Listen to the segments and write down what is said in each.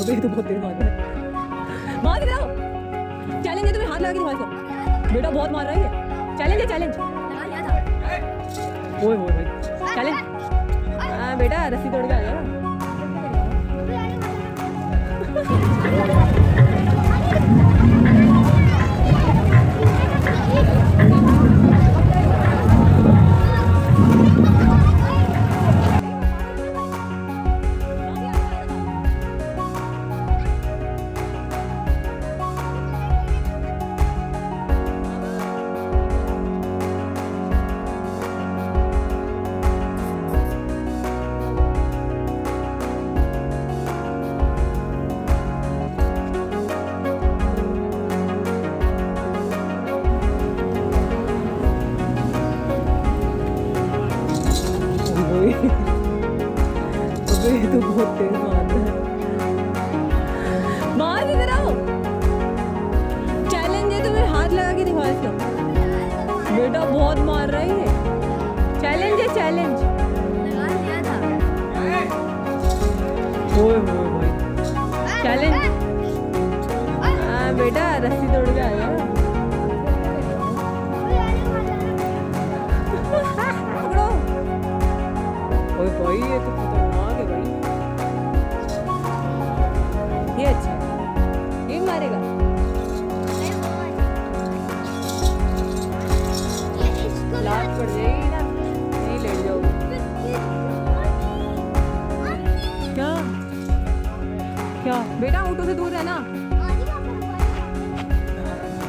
अबे ये तो बहुत तेज मार रहा है। मार दिखाओ। चैलेंज है, तुम्हें हाथ लगा के दिखा दो। बेटा बहुत मार रही है। चैलेंज है, चैलेंज। ओए ओए भाई चैलेंज। हाँ बेटा रस्सी तोड़ के आ जाओ। अबे ये तो बहुत तेज मारता है। मार इधर आओ। चैलेंज है, तुम्हें हाथ लगा के दिखाओ इसको। बेटा बहुत मार रही है। चैलेंज है, चैलेंज। ओए ओए भाई चैलेंज। हाँ बेटा रस्सी तोड़ के आ जाओ। पकड़ो। ओए भाई ये तो खतरनाक है भाई। ये अच्छा है, ये मारेगा। लात पड़ जाएगी ना, नहीं लेट जाओगे। क्या क्या बेटा ऑटो से दूर रहना।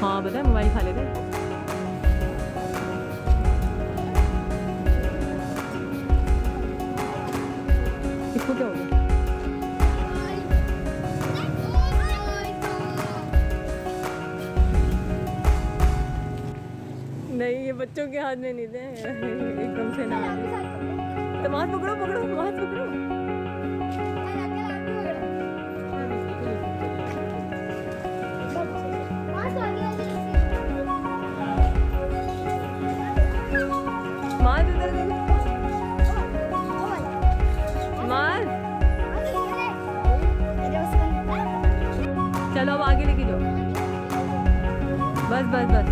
हाँ बता मोबाइल खा लेते। इसको क्या हो गया? नहीं ये बच्चों के हाथ में नहीं दे, एकदम से ना। तो माथ पकड़ो पकड़ो, माथ पकड़ो। मार इधर देखो, मार। चलो अब आगे लेके जाओ। बस बस बस।